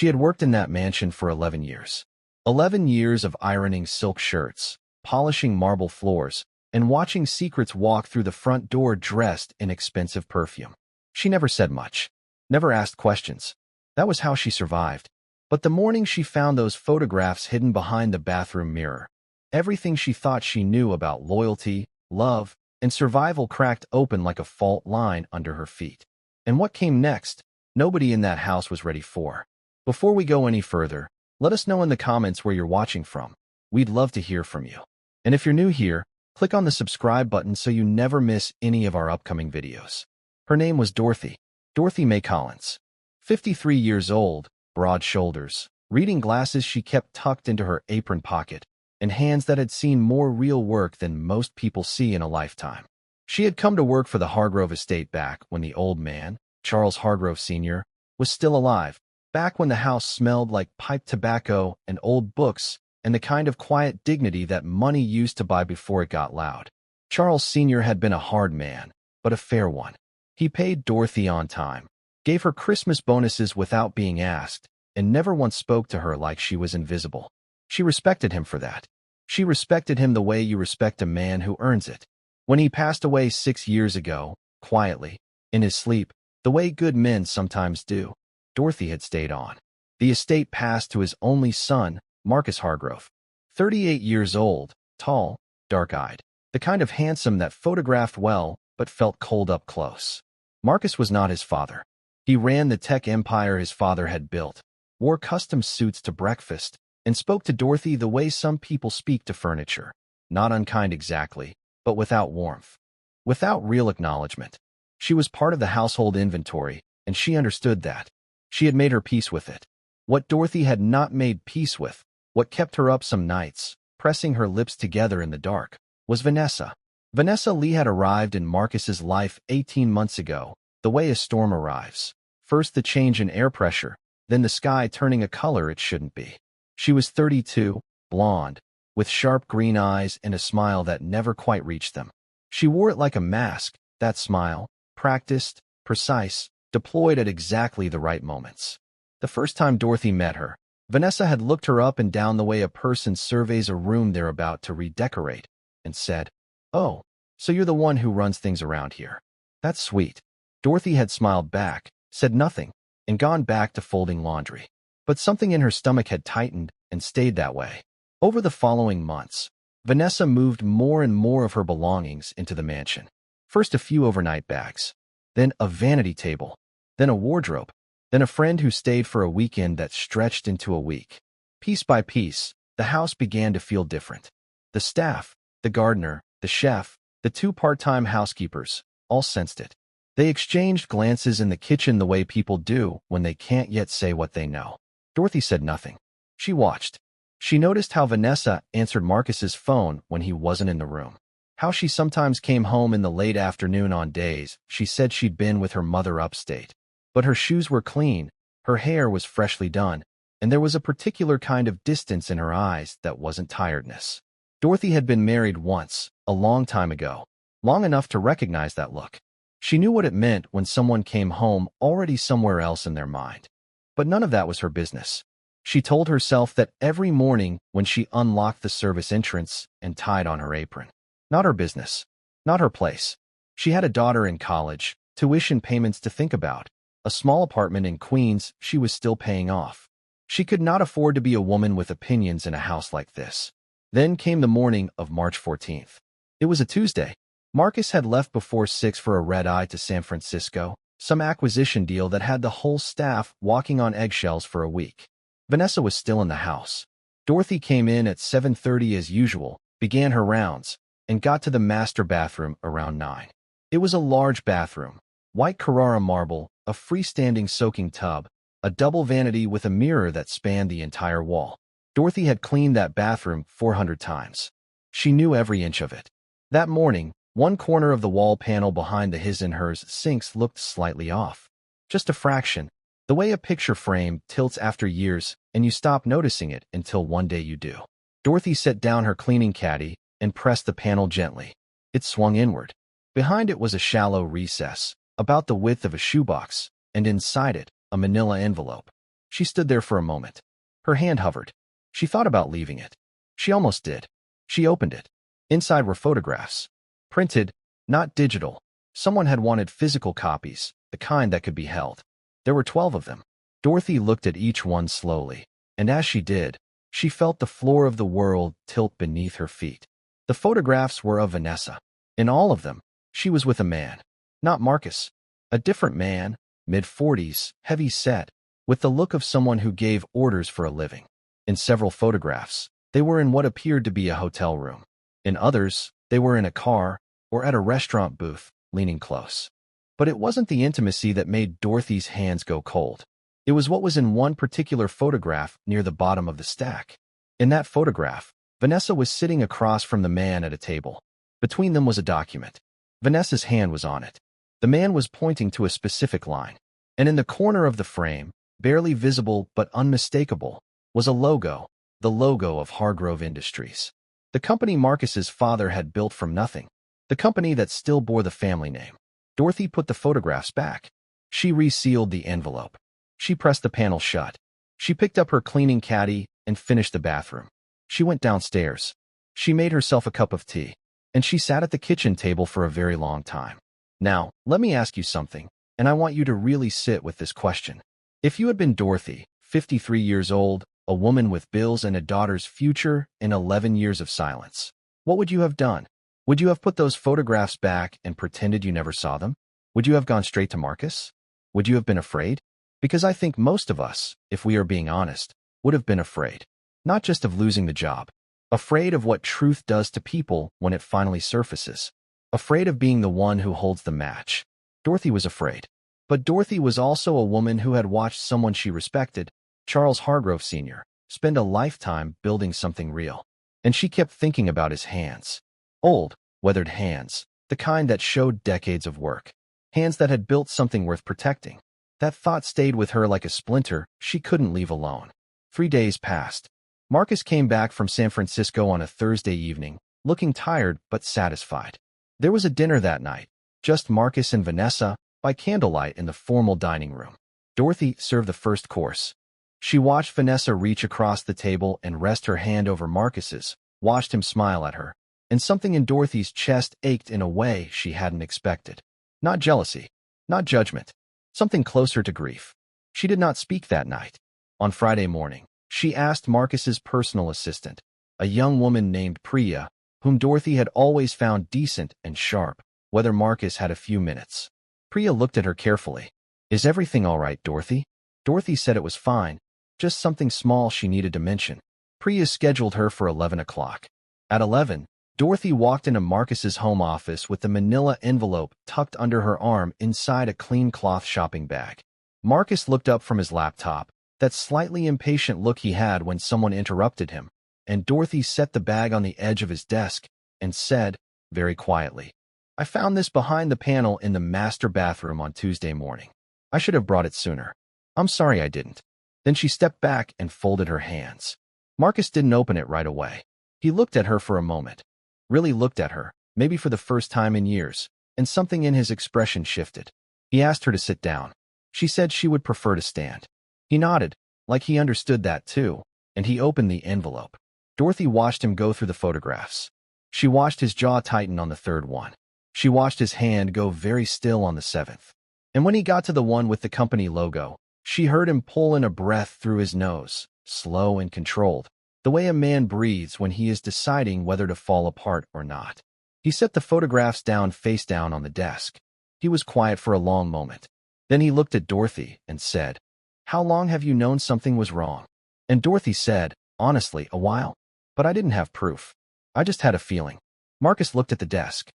She had worked in that mansion for 11 years. 11 years of ironing silk shirts, polishing marble floors, and watching secrets walk through the front door dressed in expensive perfume. She never said much, never asked questions. That was how she survived. But the morning she found those photographs hidden behind the bathroom mirror, everything she thought she knew about loyalty, love, and survival cracked open like a fault line under her feet. And what came next, nobody in that house was ready for. Before we go any further, let us know in the comments where you're watching from. We'd love to hear from you. And if you're new here, click on the subscribe button so you never miss any of our upcoming videos. Her name was Dorothy. Dorothy Mae Collins. 53 years old, broad shoulders, reading glasses she kept tucked into her apron pocket, and hands that had seen more real work than most people see in a lifetime. She had come to work for the Hargrove estate back when the old man, Charles Hargrove Sr., was still alive, back when the house smelled like pipe tobacco and old books and the kind of quiet dignity that money used to buy before it got loud. Charles Sr. had been a hard man, but a fair one. He paid Dorothy on time, gave her Christmas bonuses without being asked, and never once spoke to her like she was invisible. She respected him for that. She respected him the way you respect a man who earns it. When he passed away 6 years ago, quietly, in his sleep, the way good men sometimes do, Dorothy had stayed on. The estate passed to his only son, Marcus Hargrove. 38 years old, tall, dark-eyed, the kind of handsome that photographed well but felt cold up close. Marcus was not his father. He ran the tech empire his father had built, wore custom suits to breakfast, and spoke to Dorothy the way some people speak to furniture. Not unkind exactly, but without warmth. Without real acknowledgement. She was part of the household inventory, and she understood that. She had made her peace with it. What Dorothy had not made peace with, what kept her up some nights, pressing her lips together in the dark, was Vanessa. Vanessa Lee had arrived in Marcus's life 18 months ago, the way a storm arrives. First the change in air pressure, then the sky turning a color it shouldn't be. She was 32, blonde, with sharp green eyes and a smile that never quite reached them. She wore it like a mask, that smile, practiced, precise, deployed at exactly the right moments. The first time Dorothy met her, Vanessa had looked her up and down the way a person surveys a room they're about to redecorate, and said, "Oh, so you're the one who runs things around here. That's sweet." Dorothy had smiled back, said nothing, and gone back to folding laundry. But something in her stomach had tightened and stayed that way. Over the following months, Vanessa moved more and more of her belongings into the mansion. First a few overnight bags, then a vanity table, then a wardrobe, then a friend who stayed for a weekend that stretched into a week. Piece by piece, the house began to feel different. The staff, the gardener, the chef, the 2 part-time housekeepers, all sensed it. They exchanged glances in the kitchen the way people do when they can't yet say what they know. Dorothy said nothing. She watched. She noticed how Vanessa answered Marcus's phone when he wasn't in the room. How she sometimes came home in the late afternoon on days she said she'd been with her mother upstate. But her shoes were clean, her hair was freshly done, and there was a particular kind of distance in her eyes that wasn't tiredness. Dorothy had been married once, a long time ago, long enough to recognize that look. She knew what it meant when someone came home already somewhere else in their mind. But none of that was her business. She told herself that every morning when she unlocked the service entrance and tied on her apron. Not her business. Not her place. She had a daughter in college, tuition payments to think about, a small apartment in Queens she was still paying off. She could not afford to be a woman with opinions in a house like this. Then came the morning of March 14th. It was a Tuesday. Marcus had left before 6 for a red-eye to San Francisco, some acquisition deal that had the whole staff walking on eggshells for a week. Vanessa was still in the house. Dorothy came in at 7:30 as usual, began her rounds, and got to the master bathroom around 9. It was a large bathroom, white Carrara marble, a freestanding soaking tub, a double vanity with a mirror that spanned the entire wall. Dorothy had cleaned that bathroom 400 times. She knew every inch of it. That morning, one corner of the wall panel behind the his and hers sinks looked slightly off. Just a fraction, the way a picture frame tilts after years and you stop noticing it until one day you do. Dorothy set down her cleaning caddy and pressed the panel gently. It swung inward. Behind it was a shallow recess, about the width of a shoebox, and inside it, a manila envelope. She stood there for a moment. Her hand hovered. She thought about leaving it. She almost did. She opened it. Inside were photographs. Printed, not digital. Someone had wanted physical copies, the kind that could be held. There were 12 of them. Dorothy looked at each one slowly, and as she did, she felt the floor of the world tilt beneath her feet. The photographs were of Vanessa. In all of them, she was with a man. Not Marcus. A different man, mid-40s, heavy-set, with the look of someone who gave orders for a living. In several photographs, they were in what appeared to be a hotel room. In others, they were in a car or at a restaurant booth, leaning close. But it wasn't the intimacy that made Dorothy's hands go cold. It was what was in one particular photograph near the bottom of the stack. In that photograph, Vanessa was sitting across from the man at a table. Between them was a document. Vanessa's hand was on it. The man was pointing to a specific line. And in the corner of the frame, barely visible but unmistakable, was a logo, the logo of Hargrove Industries. The company Marcus's father had built from nothing. The company that still bore the family name. Dorothy put the photographs back. She resealed the envelope. She pressed the panel shut. She picked up her cleaning caddy and finished the bathroom. She went downstairs. She made herself a cup of tea. And she sat at the kitchen table for a very long time. Now, let me ask you something, and I want you to really sit with this question. If you had been Dorothy, 53 years old, a woman with bills and a daughter's future, and 11 years of silence, what would you have done? Would you have put those photographs back and pretended you never saw them? Would you have gone straight to Marcus? Would you have been afraid? Because I think most of us, if we are being honest, would have been afraid. Not just of losing the job. Afraid of what truth does to people when it finally surfaces. Afraid of being the one who holds the match. Dorothy was afraid. But Dorothy was also a woman who had watched someone she respected, Charles Hargrove Sr., spend a lifetime building something real. And she kept thinking about his hands. Old, weathered hands, the kind that showed decades of work. Hands that had built something worth protecting. That thought stayed with her like a splinter she couldn't leave alone. 3 days passed. Marcus came back from San Francisco on a Thursday evening, looking tired but satisfied. There was a dinner that night, just Marcus and Vanessa, by candlelight in the formal dining room. Dorothy served the first course. She watched Vanessa reach across the table and rest her hand over Marcus's, watched him smile at her, and something in Dorothy's chest ached in a way she hadn't expected. Not jealousy, not judgment, something closer to grief. She did not speak that night. On Friday morning, she asked Marcus's personal assistant, a young woman named Priya, whom Dorothy had always found decent and sharp, whether Marcus had a few minutes. Priya looked at her carefully. "Is everything all right, Dorothy?" Dorothy said it was fine, just something small she needed to mention. Priya scheduled her for 11 o'clock. At 11, Dorothy walked into Marcus's home office with the manila envelope tucked under her arm inside a clean cloth shopping bag. Marcus looked up from his laptop, that slightly impatient look he had when someone interrupted him, and Dorothy set the bag on the edge of his desk and said, very quietly, "I found this behind the panel in the master bathroom on Tuesday morning. I should have brought it sooner. I'm sorry I didn't." Then she stepped back and folded her hands. Marcus didn't open it right away. He looked at her for a moment. Really looked at her, maybe for the first time in years, and something in his expression shifted. He asked her to sit down. She said she would prefer to stand. He nodded, like he understood that too, and he opened the envelope. Dorothy watched him go through the photographs. She watched his jaw tighten on the third one. She watched his hand go very still on the seventh. And when he got to the one with the company logo, she heard him pull in a breath through his nose, slow and controlled, the way a man breathes when he is deciding whether to fall apart or not. He set the photographs down face down on the desk. He was quiet for a long moment. Then he looked at Dorothy and said, "How long have you known something was wrong?" And Dorothy said, "Honestly, a while. But I didn't have proof. I just had a feeling." Marcus looked at the desk.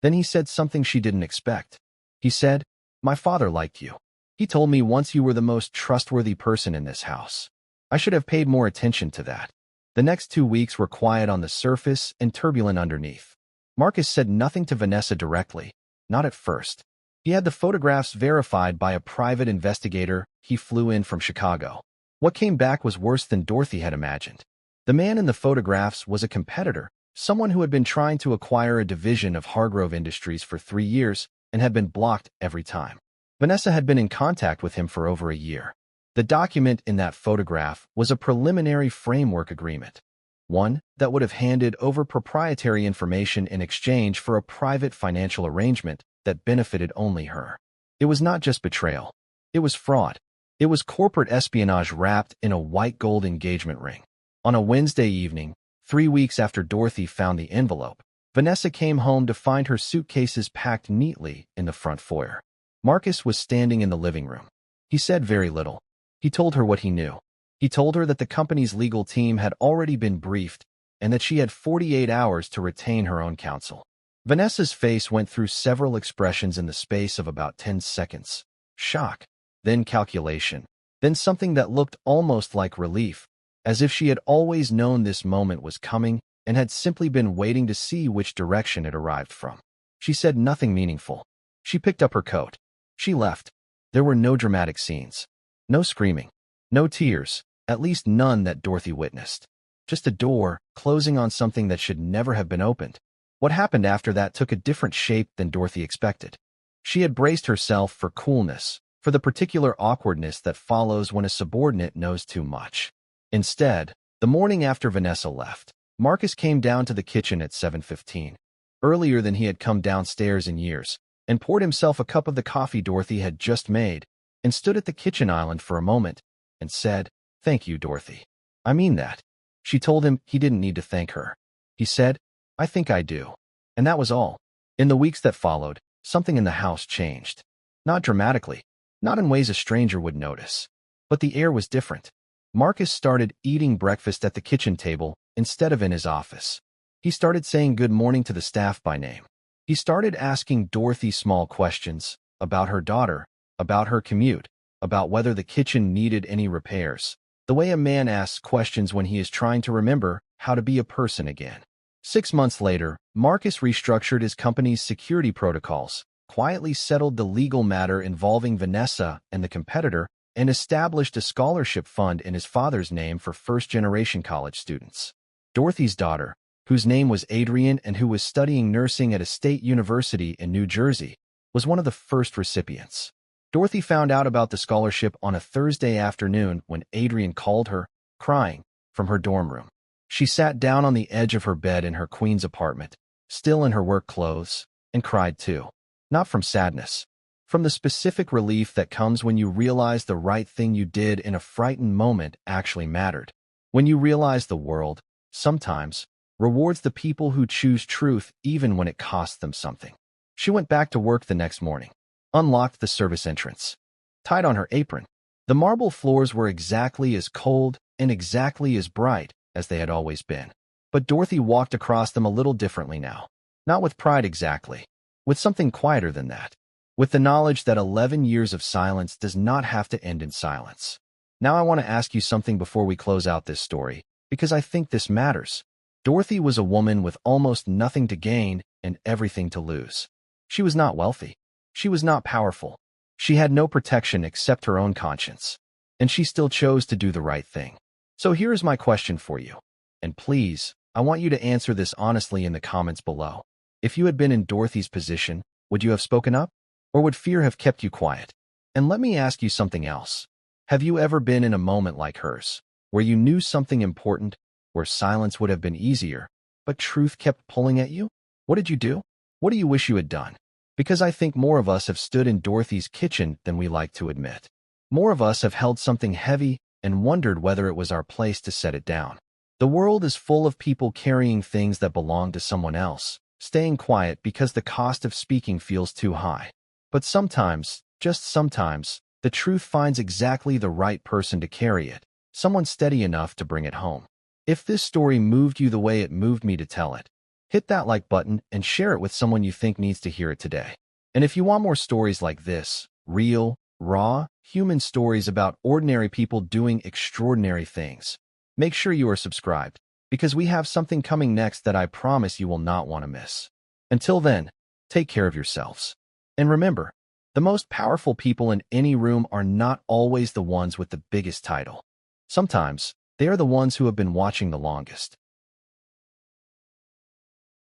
Then he said something she didn't expect. He said, "My father liked you. He told me once you were the most trustworthy person in this house. I should have paid more attention to that." The next 2 weeks were quiet on the surface and turbulent underneath. Marcus said nothing to Vanessa directly, not at first. He had the photographs verified by a private investigator he flew in from Chicago. What came back was worse than Dorothy had imagined. The man in the photographs was a competitor, someone who had been trying to acquire a division of Hargrove Industries for 3 years and had been blocked every time. Vanessa had been in contact with him for over a year. The document in that photograph was a preliminary framework agreement, one that would have handed over proprietary information in exchange for a private financial arrangement that benefited only her. It was not just betrayal. It was fraud. It was corporate espionage wrapped in a white gold engagement ring. On a Wednesday evening, 3 weeks after Dorothy found the envelope, Vanessa came home to find her suitcases packed neatly in the front foyer. Marcus was standing in the living room. He said very little. He told her what he knew. He told her that the company's legal team had already been briefed and that she had 48 hours to retain her own counsel. Vanessa's face went through several expressions in the space of about 10 seconds. Shock, then calculation, then something that looked almost like relief, as if she had always known this moment was coming and had simply been waiting to see which direction it arrived from. She said nothing meaningful. She picked up her coat. She left. There were no dramatic scenes. No screaming. No tears, at least none that Dorothy witnessed. Just a door closing on something that should never have been opened. What happened after that took a different shape than Dorothy expected. She had braced herself for coolness, for the particular awkwardness that follows when a subordinate knows too much. Instead, the morning after Vanessa left, Marcus came down to the kitchen at 7:15, earlier than he had come downstairs in years, and poured himself a cup of the coffee Dorothy had just made, and stood at the kitchen island for a moment, and said, "Thank you, Dorothy. I mean that." She told him he didn't need to thank her. He said, "I think I do." And that was all. In the weeks that followed, something in the house changed. Not dramatically, not in ways a stranger would notice. But the air was different. Marcus started eating breakfast at the kitchen table instead of in his office. He started saying good morning to the staff by name. He started asking Dorothy small questions about her daughter, about her commute, about whether the kitchen needed any repairs, the way a man asks questions when he is trying to remember how to be a person again. 6 months later, Marcus restructured his company's security protocols, quietly settled the legal matter involving Vanessa and the competitor, and established a scholarship fund in his father's name for first-generation college students. Dorothy's daughter, whose name was Adrian and who was studying nursing at a state university in New Jersey, was one of the first recipients. Dorothy found out about the scholarship on a Thursday afternoon when Adrian called her, crying, from her dorm room. She sat down on the edge of her bed in her Queens apartment, still in her work clothes, and cried too. Not from sadness. From the specific relief that comes when you realize the right thing you did in a frightened moment actually mattered. When you realize the world, sometimes, rewards the people who choose truth even when it costs them something. She went back to work the next morning, unlocked the service entrance, tied on her apron. The marble floors were exactly as cold and exactly as bright as they had always been. But Dorothy walked across them a little differently now. Not with pride exactly, with something quieter than that. With the knowledge that 11 years of silence does not have to end in silence. Now I want to ask you something before we close out this story, because I think this matters. Dorothy was a woman with almost nothing to gain and everything to lose. She was not wealthy. She was not powerful. She had no protection except her own conscience. And she still chose to do the right thing. So here is my question for you. And please, I want you to answer this honestly in the comments below. If you had been in Dorothy's position, would you have spoken up? Or would fear have kept you quiet? And let me ask you something else. Have you ever been in a moment like hers, where you knew something important, where silence would have been easier, but truth kept pulling at you? What did you do? What do you wish you had done? Because I think more of us have stood in Dorothy's kitchen than we like to admit. More of us have held something heavy and wondered whether it was our place to set it down. The world is full of people carrying things that belong to someone else, staying quiet because the cost of speaking feels too high. But sometimes, just sometimes, the truth finds exactly the right person to carry it, someone steady enough to bring it home. If this story moved you the way it moved me to tell it, hit that like button and share it with someone you think needs to hear it today. And if you want more stories like this, real, raw, human stories about ordinary people doing extraordinary things, make sure you are subscribed, because we have something coming next that I promise you will not want to miss. Until then, take care of yourselves. And remember, the most powerful people in any room are not always the ones with the biggest title. Sometimes, they are the ones who have been watching the longest.